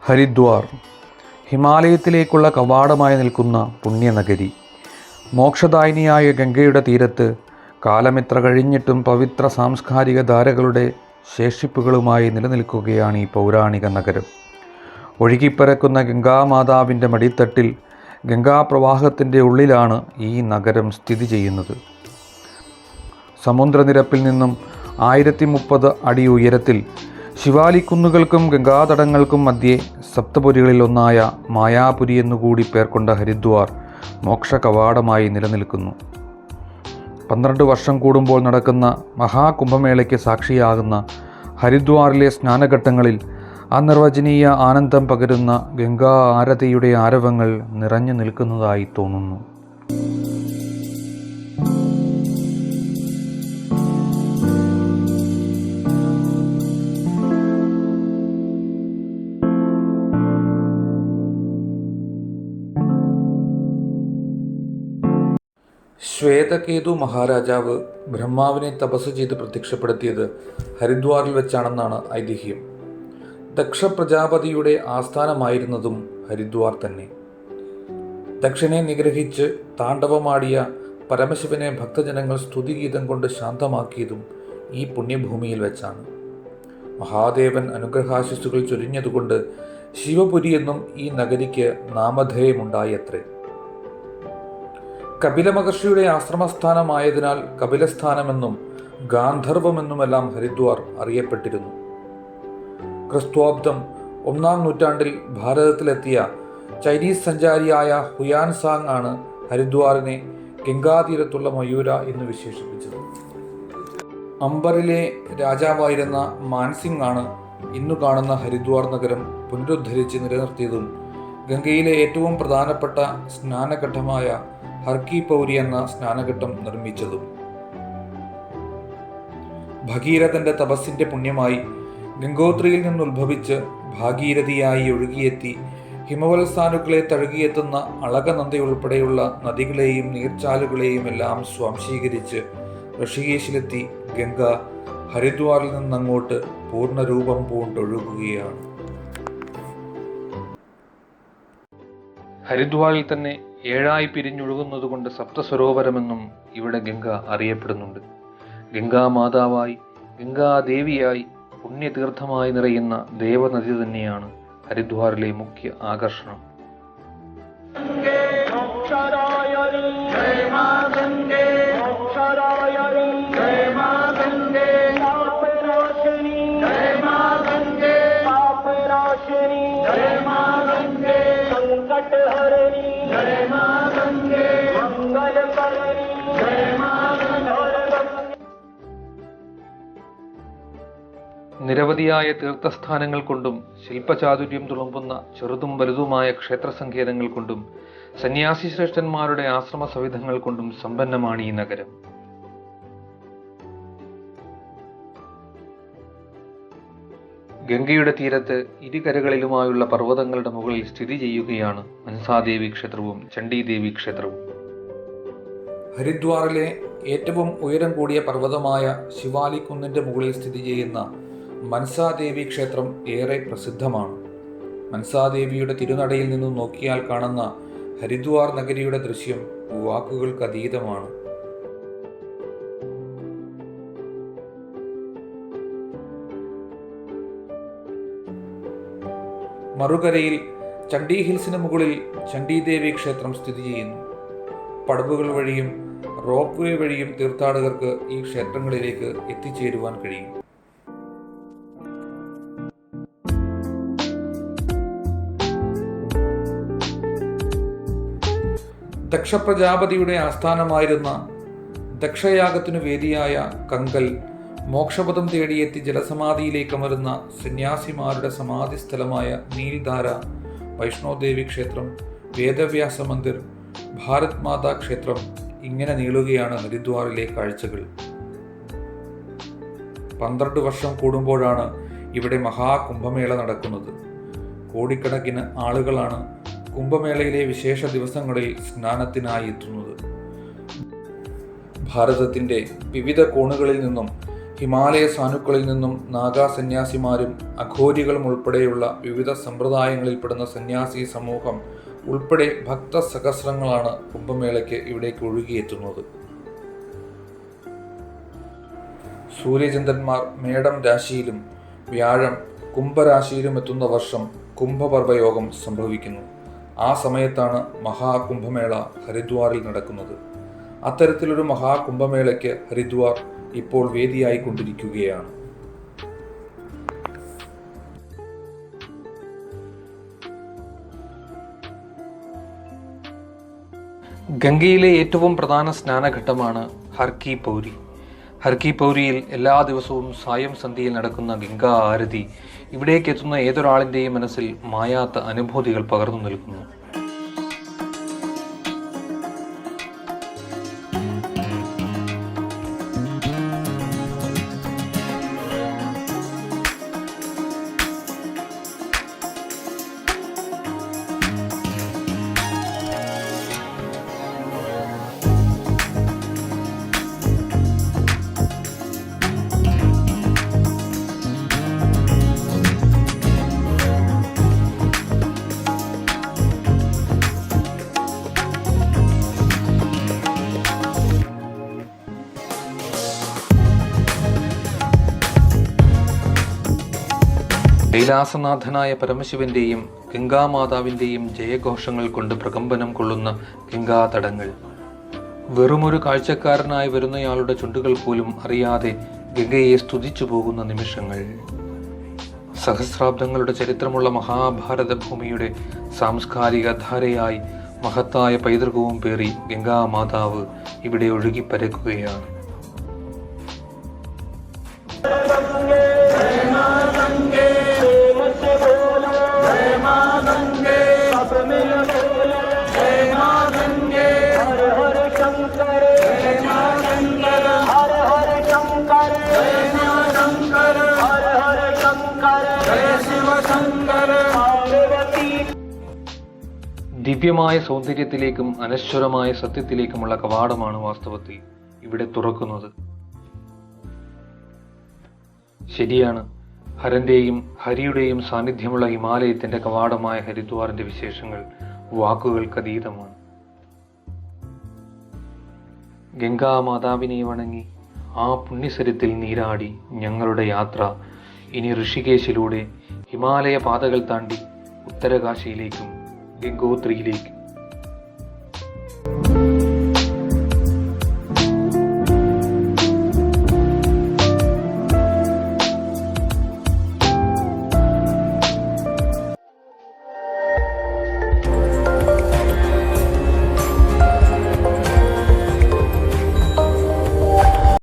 ഹരിദ്വാർ ഹിമാലയത്തിലേക്കുള്ള കവാടമായി നിൽക്കുന്ന പുണ്യനഗരി. മോക്ഷദായിനിയായ ഗംഗയുടെ തീരത്ത് കാലമെത്ര കഴിഞ്ഞിട്ടും പവിത്ര സാംസ്കാരിക ധാരകളുടെ ശേഷിപ്പുകളുമായി നിലനിൽക്കുകയാണ് ഈ പൗരാണിക നഗരം. ഒഴുകിപ്പരക്കുന്ന ഗംഗാമാതാവിൻ്റെ മടിത്തട്ടിൽ ഗംഗാപ്രവാഹത്തിൻ്റെ ഉള്ളിലാണ് ഈ നഗരം സ്ഥിതി ചെയ്യുന്നത്. സമുദ്രനിരപ്പിൽ നിന്നും 1030 അടി ഉയരത്തിൽ ശിവാലിക്കുന്നുകൾക്കും ഗംഗാതടങ്ങൾക്കും മധ്യേ സപ്തപുരികളിലൊന്നായ മായാപുരി എന്നുകൂടി പേർക്കൊണ്ട ഹരിദ്വാർ മോക്ഷകവാടമായി നിലനിൽക്കുന്നു. 12 വർഷം കൂടുമ്പോൾ നടക്കുന്ന മഹാകുംഭമേളയ്ക്ക് സാക്ഷിയാകുന്ന ഹരിദ്വാറിലെ സ്നാനഘട്ടങ്ങളിൽ അനിർവചനീയ ആനന്ദം പകരുന്ന ഗംഗാ ആരതിയുടെ ആരവങ്ങൾ നിറഞ്ഞു നിൽക്കുന്നതായി തോന്നുന്നു. ശ്വേതകേതു മഹാരാജാവ് ബ്രഹ്മാവിനെ തപസ് ചെയ്ത് പ്രത്യക്ഷപ്പെടുത്തിയത് ഹരിദ്വാറിൽ വെച്ചാണെന്നാണ് ഐതിഹ്യം. ദക്ഷ പ്രജാപതിയുടെ ആസ്ഥാനമായിരുന്നതും ഹരിദ്വാർ തന്നെ. ദക്ഷനെ നിഗ്രഹിച്ച് താണ്ഡവമാടിയ പരമശിവനെ ഭക്തജനങ്ങൾ സ്തുതിഗീതം കൊണ്ട് ശാന്തമാക്കിയതും ഈ പുണ്യഭൂമിയിൽ വെച്ചാണ്. മഹാദേവൻ അനുഗ്രഹാശിസ്സുകൾ ചൊരിഞ്ഞതുകൊണ്ട് ശിവപുരി എന്നും ഈ നഗരിക്ക് നാമധേയമുണ്ടായത്രേ. കപില മഹർഷിയുടെ ആശ്രമസ്ഥാനമായതിനാൽ കപിലസ്ഥാനമെന്നും ഗാന്ധർവമെന്നുമെല്ലാം ഹരിദ്വാർ അറിയപ്പെട്ടിരുന്നു. ക്രിസ്ത്വാബ്ദം 1-ാം നൂറ്റാണ്ടിൽ ഭാരതത്തിലെത്തിയ ചൈനീസ് സഞ്ചാരിയായ ഹുയാൻ സാങ് ആണ് ഹരിദ്വാറിനെ ഗംഗാതീരത്തുള്ള മയൂര എന്ന് വിശേഷിപ്പിച്ചത്. അംബറിലെ രാജാവായിരുന്ന മാൻസിംഗ് ആണ് ഇന്നു കാണുന്ന ഹരിദ്വാർ നഗരം പുനരുദ്ധരിച്ച് നിലനിർത്തിയതും ഗംഗയിലെ ഏറ്റവും പ്രധാനപ്പെട്ട സ്നാനഘട്ടമായ ഹർക്കി പൗരി എന്ന സ്നാനഘട്ടം നിർമ്മിച്ചതും. ഭഗീരഥന്റെ തപസ്സിന്റെ പുണ്യമായി ഗംഗോത്രിയിൽ നിന്നുത്ഭവിച്ച് ഭാഗീരഥിയായി ഒഴുകിയെത്തി ഹിമവത്സാനുക്കളെ തഴുകിയെത്തുന്ന അളകനന്ദയുൾപ്പെടെയുള്ള നദികളെയും നീർച്ചാലുകളെയും എല്ലാം സ്വാംശീകരിച്ച് ഋഷികേശിലെത്തി ഗംഗ ഹരിദ്വാറിൽ നിന്നങ്ങോട്ട് പൂർണ്ണരൂപം പൂണ്ടൊഴുകുകയാണ്. ഹരിദ്വാറിൽ തന്നെ 7 പിരിഞ്ഞൊഴുകുന്നതുകൊണ്ട് സപ്തസരോവരമെന്നും ഇവിടെ ഗംഗ അറിയപ്പെടുന്നുണ്ട്. ഗംഗാമാതാവായി ഗംഗാദേവിയായി പുണ്യതീർത്ഥമായി നിറയുന്ന ദേവനദി തന്നെയാണ് ഹരിദ്വാറിലെ മുഖ്യ ആകർഷണം. നിരവധിയായ തീർത്ഥസ്ഥാനങ്ങൾ കൊണ്ടും ശില്പചാതുര്യം തുളുമ്പുന്ന ചെറുതും വലുതുമായ ക്ഷേത്രസങ്കേതങ്ങൾ കൊണ്ടും സന്യാസി ശ്രേഷ്ഠന്മാരുടെ ആശ്രമ സവിധങ്ങൾ കൊണ്ടും സമ്പന്നമാണ് ഈ നഗരം. ഗംഗയുടെ തീരത്ത് ഇരുകരകളിലുമായുള്ള പർവ്വതങ്ങളുടെ മുകളിൽ സ്ഥിതി ചെയ്യുകയാണ് മൻസാദേവി ക്ഷേത്രവും ചണ്ഡീദേവി ക്ഷേത്രവും. ഹരിദ്വാറിലെ ഏറ്റവും ഉയരം കൂടിയ പർവ്വതമായ ശിവാലിക്കുന്നിന്റെ മുകളിൽ സ്ഥിതി ചെയ്യുന്ന മൻസാദേവി ക്ഷേത്രം ഏറെ പ്രസിദ്ധമാണ്. മൻസാദേവിയുടെ തിരുനടയിൽ നിന്നും നോക്കിയാൽ കാണുന്ന ഹരിദ്വാർ നഗരിയുടെ ദൃശ്യം വാക്കുകൾക്കതീതമാണ്. മറുകരയിൽ ചണ്ഡി ഹിൽസിന് മുകളിൽ ചണ്ഡീദേവി ക്ഷേത്രം സ്ഥിതി ചെയ്യുന്നു. പടവുകൾ വഴിയും റോപ്പ് വേ വഴിയും തീർത്ഥാടകർക്ക് ഈ ക്ഷേത്രങ്ങളിലേക്ക് എത്തിച്ചേരുവാൻ കഴിയും. ദക്ഷപ്രജാപതിയുടെ ആസ്ഥാനമായിരുന്ന ദക്ഷയാഗത്തിനു വേദിയായ കങ്കൽ, മോക്ഷപദം തേടിയെത്തി ജലസമാധിയിലേക്കമരുന്ന സന്യാസിമാരുടെ സമാധി സ്ഥലമായ നീൽധാര, വൈഷ്ണോദേവി ക്ഷേത്രം, വേദവ്യാസ മന്ദിർ, ഭാരത് മാതാ ക്ഷേത്രം, ഇങ്ങനെ നീളുകയാണ് ഹരിദ്വാറിലെ കാഴ്ചകൾ. 12 വർഷം കൂടുമ്പോഴാണ് ഇവിടെ മഹാകുംഭമേള നടക്കുന്നത്. കോടിക്കണക്കിന് ആളുകളാണ് കുംഭമേളയിലെ വിശേഷ ദിവസങ്ങളിൽ സ്നാനത്തിനായി എത്തുന്നത്. ഭാരതത്തിൻ്റെ വിവിധ കോണുകളിൽ നിന്നും ഹിമാലയ സാനുക്കളിൽ നിന്നും നാഗാ സന്യാസിമാരും അഘോരികളും ഉൾപ്പെടെയുള്ള വിവിധ സമ്പ്രദായങ്ങളിൽപ്പെടുന്ന സന്യാസി സമൂഹം ഉൾപ്പെടെ ഭക്തസഹസ്രങ്ങളാണ് കുംഭമേളയ്ക്ക് ഇവിടേക്ക് ഒഴുകിയെത്തുന്നത്. സൂര്യചന്ദ്രന്മാർ മേടം രാശിയിലും വ്യാഴം കുംഭരാശിയിലും എത്തുന്ന വർഷം കുംഭപർവയോഗം സംഭവിക്കുന്നു. ആ സമയത്താണ് മഹാകുംഭമേള ഹരിദ്വാറിൽ നടക്കുന്നത്. അത്തരത്തിലൊരു മഹാകുംഭമേളയ്ക്ക് ഹരിദ്വാർ ഇപ്പോൾ വേദിയായിക്കൊണ്ടിരിക്കുകയാണ്. ഗംഗയിലെ ഏറ്റവും പ്രധാന സ്നാനഘട്ടമാണ് ഹർ കി പൗരി. ഹർ കി പൗരിയിൽ എല്ലാ ദിവസവും സായം സന്ധ്യയിൽ നടക്കുന്ന ഗംഗാ ആരതി ഇവിടേക്ക് എത്തുന്ന ഏതൊരാളിൻ്റെയും മനസ്സിൽ മായാത്ത അനുഭൂതികൾ പകർന്നു നൽകുന്നു. കൈലാസനാഥനായ പരമശിവന്റെയും ഗംഗാമാതാവിൻ്റെയും ജയഘോഷങ്ങൾ കൊണ്ട് പ്രകമ്പനം കൊള്ളുന്ന ഗംഗാതടങ്ങൾ. വെറുമൊരു കാഴ്ചക്കാരനായി വരുന്നയാളുടെ ചുണ്ടുകൾ പോലും അറിയാതെ ഗംഗയെ സ്തുതിച്ചു പോകുന്ന നിമിഷങ്ങൾ. സഹസ്രാബ്ദങ്ങളുടെ ചരിത്രമുള്ള മഹാഭാരത ഭൂമിയുടെ സാംസ്കാരിക ധാരയായി മഹത്തായ പൈതൃകവും പേറി ഗംഗാമാതാവ് ഇവിടെ ഒഴുകിപ്പരക്കുകയാണ്. ദിവ്യമായ സൗന്ദര്യത്തിലേക്കും അനശ്വരമായ സത്യത്തിലേക്കുമുള്ള കവാടമാണ് വാസ്തവത്തിൽ ഇവിടെ തുറക്കുന്നത്. ശരിയാണ്, ഹരന്റെയും ഹരിയുടെയും സാന്നിധ്യമുള്ള ഹിമാലയത്തിന്റെ കവാടമായ ഹരിദ്വാറിന്റെ വിശേഷങ്ങൾ വാക്കുകൾക്കതീതമാണ്. ഗംഗാമാതാവിനെ വണങ്ങി ആ പുണ്യസരത്തിൽ നീരാടി ഞങ്ങളുടെ യാത്ര ഇനി ഋഷികേശിലൂടെ ഹിമാലയ പാതകൾ താണ്ടി ഉത്തരകാശിയിലേക്കും ഗംഗോത്രിയിലേക്കും.